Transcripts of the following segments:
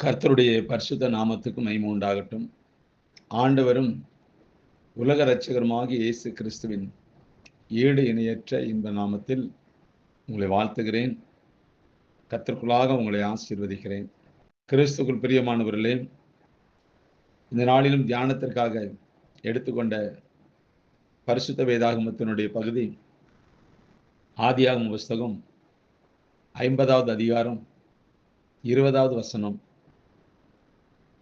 கர்த்தருடைய பரிசுத்த நாமத்துக்கு மகிமை உண்டாகட்டும். ஆண்டவரும் உலக இரட்சகருமாகிய இயேசு கிறிஸ்துவின் ஈடு இணையற்ற இந்த நாமத்தில் உங்களை வாழ்த்துகிறேன். கர்த்தருக்குள்ளாக உங்களை ஆசீர்வதிக்கிறேன். கிறிஸ்துவுக்குள் பிரியமானவர்களே, இந்த நாளிலும் தியானத்திற்காக எடுத்துக்கொண்ட பரிசுத்த வேதாகமத்தினுடைய பகுதி ஆதியாகம புஸ்தகம் 50வது அதிகாரம் 20வது வசனம்.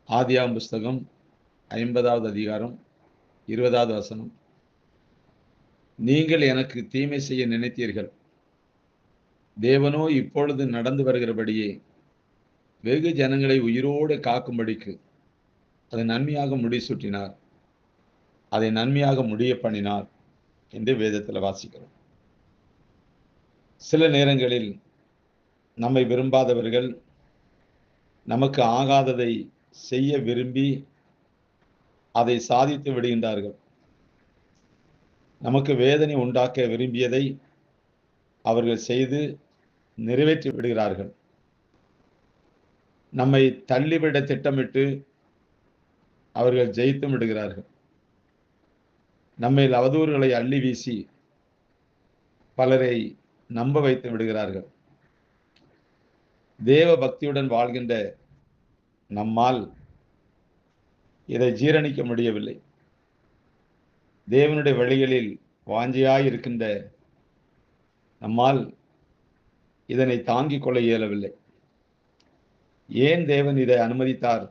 ஆதியாகம புஸ்தகம் 50வது அதிகாரம் 20வது வசனம். நீங்கள் எனக்கு தீமை செய்ய நினைத்தீர்கள், தேவனோ இப்பொழுது நடந்து வருகிறபடியே வெகு ஜனங்களை உயிரோடு காக்கும்படிக்கு அதை நன்மையாக முடிசூட்டினார், அதை நன்மையாக முடிய பண்ணினார் என்று வேதத்தில் வாசிக்கிறோம். சில நேரங்களில் நம்மை விரும்பாதவர்கள் நமக்கு ஆகாததை செய்ய விரும்பி அதை சாதித்து விடுகின்றார்கள். நமக்கு வேதனை உண்டாக்க விரும்பியதை அவர்கள் செய்து நிறைவேற்றி விடுகிறார்கள். நம்மை தள்ளிவிட திட்டமிட்டு அவர்கள் ஜெயித்து விடுகிறார்கள். நம்மை அவதூறுகளை அள்ளி வீசி பலரை நம்ப வைத்து விடுகிறார்கள். தேவ பக்தியுடன் வாழ்கின்ற நம்மால் இதை ஜீரணிக்க முடியவில்லை. தேவனுடைய வழிகளில் வாஞ்சியாய் இருக்கின்ற நம்மால் இதனை தாங்கிக் கொள்ள இயலவில்லை. ஏன் தேவன் இதை அனுமதித்தார்?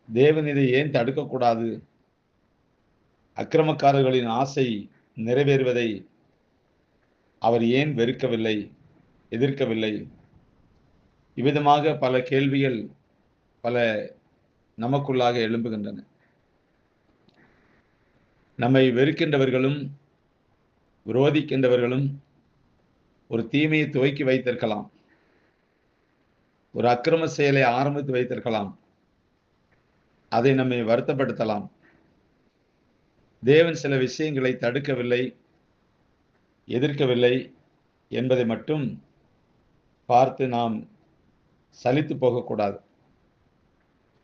தேவன் இதை ஏன் தடுக்கக்கூடாது? அக்கிரமக்காரர்களின் ஆசை நிறைவேறுவதை அவர் ஏன் வெறுக்கவில்லை, எதிர்க்கவில்லை? இவ்விதமாக பல கேள்விகள் பல நமக்குள்ளாக எழும்புகின்றன. நம்மை வெறுக்கின்றவர்களும் விரோதிக்கின்றவர்களும் ஒரு தீமையை துவக்கி வைத்திருக்கலாம், ஒரு அக்கிரம செயலை ஆரம்பித்து வைத்திருக்கலாம், அதை நம்மை வருத்தப்படுத்தலாம். தேவன் சில விஷயங்களை தடுக்கவில்லை, எதிர்க்கவில்லை என்பதை மட்டும் பார்த்து நாம் சலித்து போகக்கூடாது.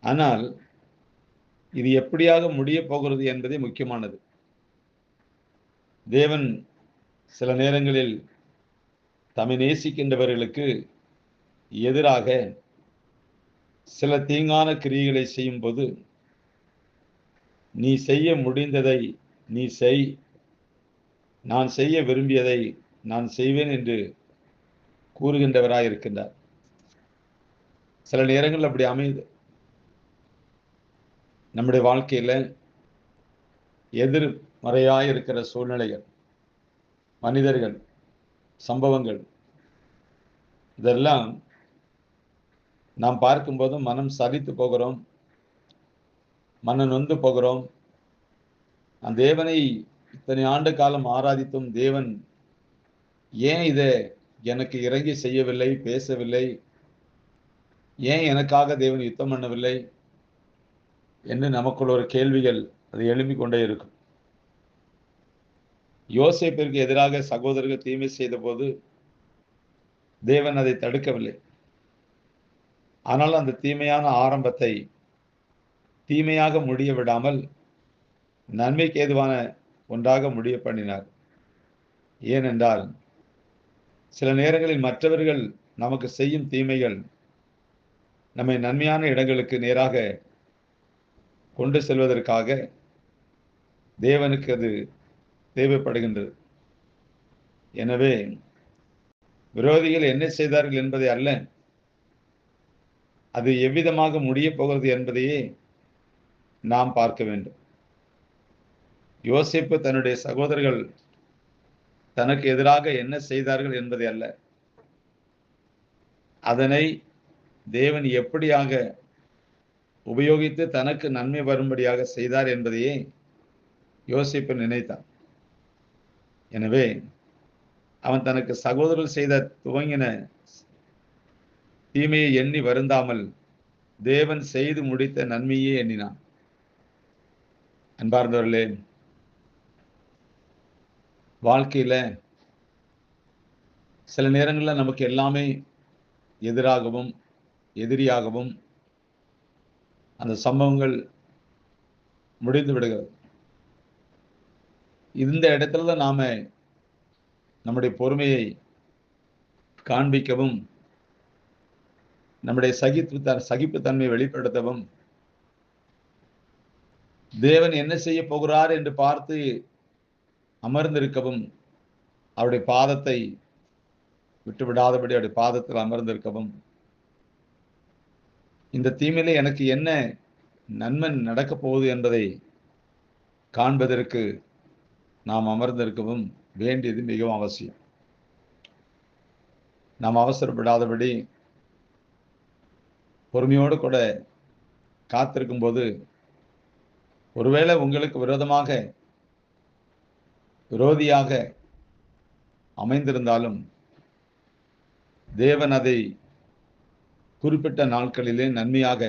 ஆனால் இது எப்படியாக முடிய போகிறது என்பதே முக்கியமானது. தேவன் சில நேரங்களில் தம்மை நேசிக்கின்றவர்களுக்கு எதிராக சில தீங்கான கிரியைகளை செய்யும் போது, நீ செய்ய முடிந்ததை நீ செய், நான் செய்ய விரும்பியதை நான் செய்வேன் என்று கூறுகின்றவராய் இருக்கின்றார். சில நேரங்கள் அப்படி அமையுது. நம்முடைய வாழ்க்கையில எதிர்மறையாய் இருக்கிற சூழ்நிலைகள், மனிதர்கள், சம்பவங்கள், இதெல்லாம் நாம் பார்க்கும்போது மனம் சலித்து போகிறோம், மன நொந்து போகிறோம். அந்த தேவனை இத்தனை ஆண்டு காலம் ஆராதித்தும் தேவன் ஏன் இதை எனக்கு இறங்கி செய்யவில்லை, பேசவில்லை? ஏன் எனக்காக தேவன் யுத்தம் பண்ணவில்லை என்று நமக்குள்ள ஒரு கேள்விகள் அது எழும்பிக் கொண்டே இருக்கும். யோசேப்பிற்கு எதிராக சகோதரர்கள் தீமை செய்த போது தேவன் அதை தடுக்கவில்லை. ஆனால் அந்த தீமையான ஆரம்பத்தை தீமையாக முடிய விடாமல் நன்மைக்கு ஏதுவான ஒன்றாக முடிய பண்ணினார். ஏனென்றால் சில நேரங்களில் மற்றவர்கள் நமக்கு செய்யும் தீமைகள் நம்மை நன்மையான இடங்களுக்கு நேராக கொண்டு செல்வதற்காக தேவனுக்கு அது தேவைப்படுகின்றது. எனவே விரோதிகள் என்ன செய்தார்கள் என்பதை அல்ல, அது எவ்விதமாக முடிய போகிறது என்பதையே நாம் பார்க்க வேண்டும். யோசேப்பு தன்னுடைய சகோதரர்கள் தனக்கு எதிராக என்ன செய்தார்கள் என்பதை அல்ல, அதனை தேவன் எப்படியாக உபயோகித்து தனக்கு நன்மை வரும்படியாக செய்தார் என்பதையே யோசேப்பு நினைத்தான். எனவே அவன் தனக்கு சகோதரர்கள் செய்த துவங்கின தீமையை எண்ணி வருந்தாமல் தேவன் செய்து முடித்த நன்மையே எண்ணினான். அன்பார்ந்தவர்களே, வாழ்க்கையில சில நேரங்களில் நமக்கு எல்லாமே எதிராகவும் எதிரியாகவும் அந்த சம்பவங்கள் முடிந்து விடுகிறது. இந்த இடத்துல தான் நாம நம்முடைய பொறுமையை காண்பிக்கவும், நம்முடைய சகிப்புத்தன்மையை வெளிப்படுத்தவும், தேவன் என்ன செய்ய போகிறார் என்று பார்த்து அமர்ந்திருக்கவும், அவருடைய பாதத்தை விட்டுவிடாதபடி அவருடைய பாதத்தில் அமர்ந்திருக்கவும், இந்த தீமையிலே எனக்கு என்ன நன்மை நடக்கப் போகுது என்பதை காண்பதற்கு நாம் அமர்ந்திருக்கவும் வேண்டியது மிகவும் அவசியம். நாம் அவசரப்படாதபடி பொறுமையோடு கூட காத்திருக்கும் போது, ஒருவேளை உங்களுக்கு விரோதியாக அமைந்திருந்தாலும் தேவன் அதை குறிப்பிட்ட நாட்களிலே நன்மையாக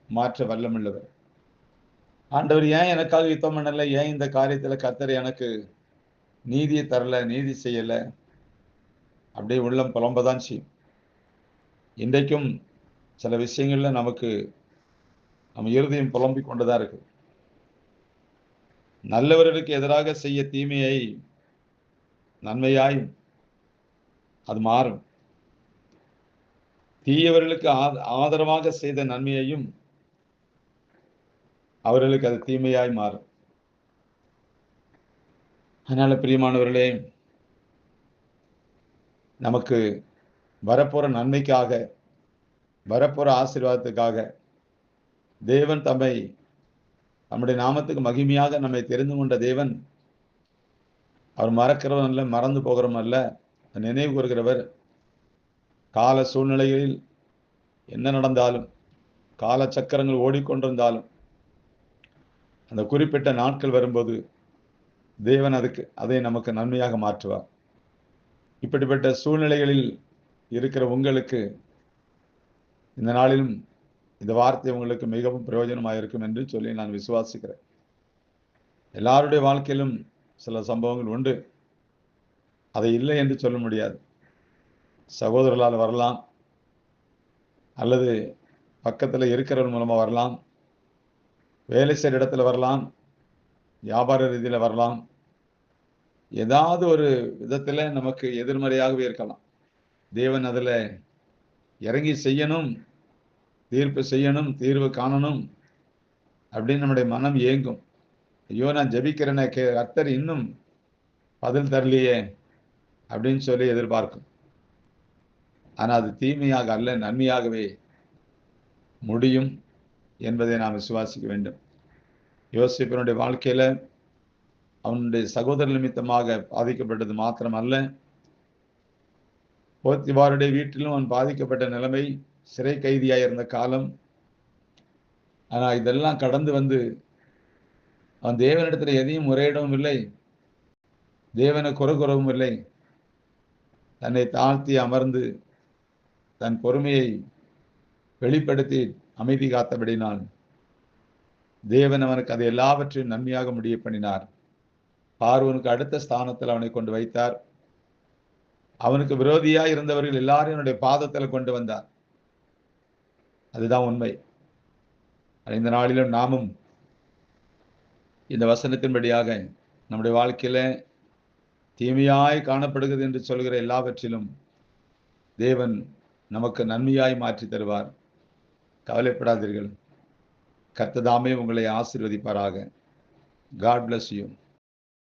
மாற்ற வல்லமுள்ளவர். ஆண்டவர் ஏன் எனக்காக யுத்தம் பண்ணல, ஏன் இந்த காரியத்துல கர்த்தர் எனக்கு நீதியை தரல, நீதி செய்யல, அப்படியே உள்ளம் புலம்பதான் செய்யும். இன்றைக்கும் சில விஷயங்கள்ல நம்ம இருதயம் புலம்பிக் கொண்டுதான் இருக்கு. நல்லவர்களுக்கு எதிராக செய்ய தீமையை நன்மையாய் அது மாறும். தீயவர்களுக்கு ஆதரவாக செய்த நன்மையையும் அவர்களுக்கு அது தீமையாய் மாறும். அதனால பிரியமானவர்களே, நமக்கு வரப்போற நன்மைக்காக, வரப்போற ஆசீர்வாதத்துக்காக தேவன் நம்முடைய நாமத்துக்கு மகிமையாக நம்மை தெரிந்து கொண்ட தேவன், அவர் மறக்கிறவன் அல்ல, மறந்து போகிறவன் அல்ல, நினைவு கூறுகிறவர். கால சூழ்நிலைகளில் என்ன நடந்தாலும், கால சக்கரங்கள் ஓடிக்கொண்டிருந்தாலும், அந்த குறிப்பிட்ட நாட்கள் வரும்போது தேவன் அதை நமக்கு நன்மையாக மாற்றுவார். இப்படிப்பட்ட சூழ்நிலைகளில் இருக்கிற உங்களுக்கு இந்த நாளிலும் இந்த வார்த்தை உங்களுக்கு மிகவும் பிரயோஜனமாக இருக்கும் என்று சொல்லி நான் விசுவாசிக்கிறேன். எல்லாருடைய வாழ்க்கையிலும் சில சம்பவங்கள் உண்டு, அதை இல்லை என்று சொல்ல முடியாது. சகோதரர்களால் வரலாம், அல்லது பக்கத்தில் இருக்கிறவன் மூலமா வரலாம், வேலை செய்கிற இடத்துல வரலாம், வியாபார ரீதியில் வரலாம், ஏதாவது ஒரு விதத்தில் நமக்கு எதிர்மறையாகவே இருக்கலாம். தேவன் அதில் இறங்கி செய்யணும், தீர்ப்பு செய்யணும், தீர்வு காணணும் அப்படின்னு நம்முடைய மனம் ஏங்கும். ஐயோ, நான் ஜெபிக்கிறேனே, கர்த்தர் இன்னும் பதில் தரலையே அப்படின்னு சொல்லி எதிர்பார்க்கும். ஆனால் அது தீமையாக அல்ல, நன்மையாகவே முடியும் என்பதை நாம் விசுவாசிக்க வேண்டும். யோசேப்பினுடைய வாழ்க்கையில அவனுடைய சகோதர நிமித்தமாக பாதிக்கப்பட்டது மாத்திரமல்ல, போத்திபாருடைய வீட்டிலும் அவன் பாதிக்கப்பட்ட நிலைமை, சிறை கைதியாக இருந்த காலம். ஆனால் இதெல்லாம் கடந்து வந்து அவன் தேவனிடத்தில் எதையும் முறையிடவும் இல்லை, தேவனை குறை கூறவும் இல்லை. தன்னை தாழ்த்தி அமர்ந்து தன் பொறுமையை வெளிப்படுத்தி அமைதி காத்தபடினான் தேவன் அவனுக்கு அதை எல்லாவற்றையும் நன்மையாக முடிய பண்ணினார். பார்வோனுக்கு அடுத்த ஸ்தானத்தில் அவனை கொண்டு வைத்தார். அவனுக்கு விரோதியாக இருந்தவர்கள் எல்லாரையும் அவனுடைய பாதத்தில் கொண்டு வந்தார். அதுதான் உண்மை. இந்த நாளிலும் நாமும் இந்த வசனத்தின்படியாக நம்முடைய வாழ்க்கையில தீமையாய் காணப்படுகிறது என்று சொல்கிற எல்லாவற்றிலும் தேவன் நமக்கு நன்மையாய் மாற்றி தருவார். கவலைப்படாதீர்கள். கர்த்தர் தாமே உங்களை ஆசீர்வதிப்பாராக. God bless you.